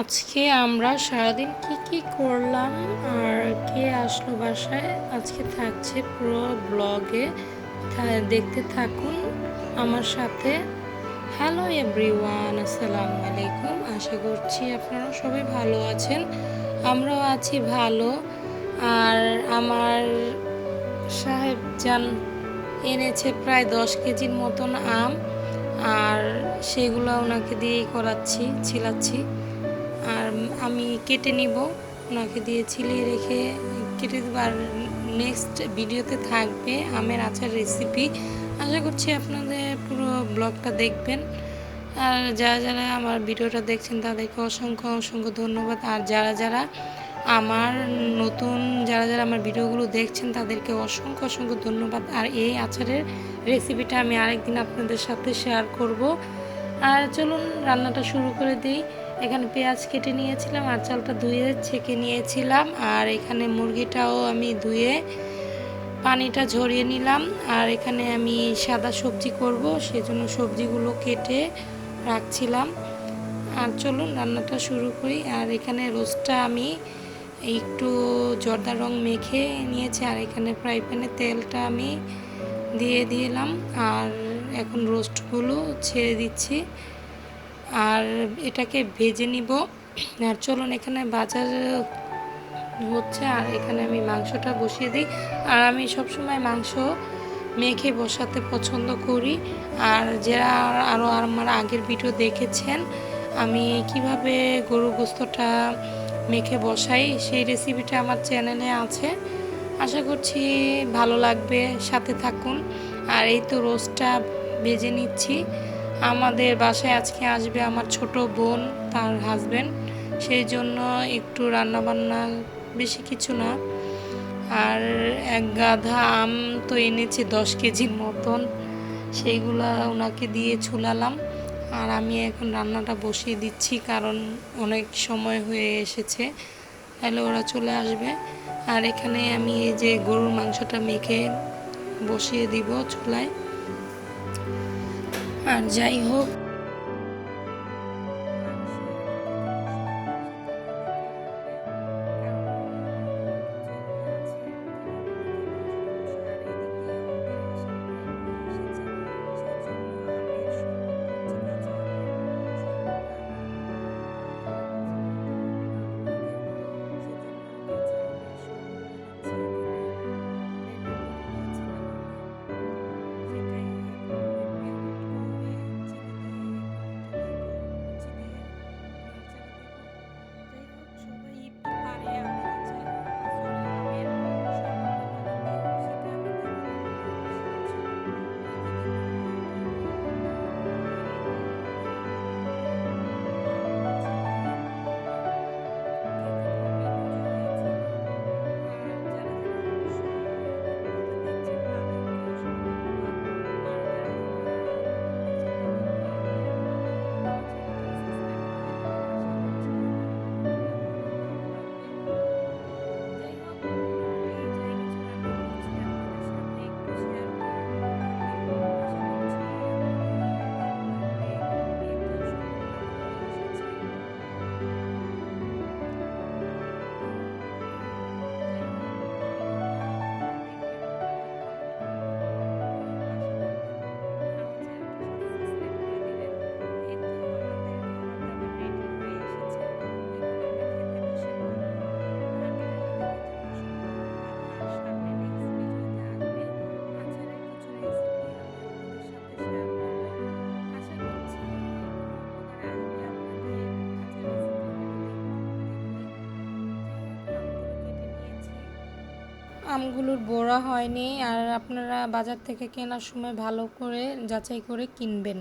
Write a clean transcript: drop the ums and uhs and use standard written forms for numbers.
আজকে আমরা সারাদিন কি করলাম আর কে আসলো বাসায় আজকে থাকছে পুরো ব্লগে, দেখতে থাকুন আমার সাথে। হ্যালো এভরিওয়ান, আসসালামু আলাইকুম। আশা করছি আপনারা সবাই ভালো আছেন, আমরাও আছি ভালো। আর আমার সাহেবজান এনেছে প্রায় 10 কেজির মতন আম, আর সেগুলো ওনাকে দিয়েই ছিলাচ্ছি। আর আমি কেটে নিব, ওনাকে দিয়ে ছিলিয়ে রেখে কেটে দেবো। আর নেক্সট ভিডিওতে থাকবে আমের আচার রেসিপি। আশা করছি আপনাদের পুরো ব্লগটা দেখবেন। আর যারা যারা আমার ভিডিওটা দেখছেন তাদেরকে অসংখ্য অসংখ্য ধন্যবাদ। আর যারা যারা আমার ভিডিওগুলো দেখছেন তাদেরকে অসংখ্য অসংখ্য ধন্যবাদ। আর এই আচারের রেসিপিটা আমি আরেকদিন আপনাদের সাথে শেয়ার করব। আর চলুন রান্নাটা শুরু করে দিই। এখানে পেঁয়াজ কেটে নিয়েছিলাম, আর চালটা ধুয়ে ছেঁকে নিয়েছিলাম। আর এখানে মুরগিটাও আমি ধুয়ে পানিটা ঝরিয়ে নিলাম। আর এখানে আমি সাদা সবজি করব, সেজন্য সবজিগুলো কেটে রাখছিলাম। আর চলুন রান্নাটা শুরু করি। আর এখানে রোস্টটা আমি একটু জর্দা রং মেখে নিয়েছি। আর এখানে ফ্রাই প্যানে তেলটা আমি দিয়ে দিলাম। আর এখন রোস্টগুলো ছেড়ে দিচ্ছি আর এটাকে ভেজে নিব। আর চলুন এখানে বাজার হচ্ছে, আর এখানে আমি মাংসটা বসিয়ে দিই। আর আমি সবসময় মাংস মেখে বসাতে পছন্দ করি। আর যারা আরও আমার আগের ভিডিও দেখেছেন আমি কিভাবে গরুর গোস্তটা মেখে বসাই, সেই রেসিপিটা আমার চ্যানেলে আছে। আশা করছি ভালো লাগবে, সাথে থাকুন। আর এই তো রোস্টটা ভেজে নিচ্ছি। আমাদের বাসায় আজকে আসবে আমার ছোট বোন, তার হাজব্যান্ড, সেই জন্য একটু রান্নাবান্না, বেশি কিছু না। আর এক গাধা আম তো এনেছে 10 কেজির মতন, সেইগুলা ওনাকে দিয়ে ছুলালাম। আর আমি এখন রান্নাটা বসিয়ে দিচ্ছি, কারণ অনেক সময় হয়ে এসেছে, তাহলে ওরা চলে আসবে। আর এখানে আমি এই যে গরুর মাংসটা মেখে বসিয়ে দিব চুলায়। আর যাই হোক, আমগুলোর বড়া হয়নি। আর আপনারা বাজার থেকে কেনার সময় ভালো করে যাচাই করে কিনবেন।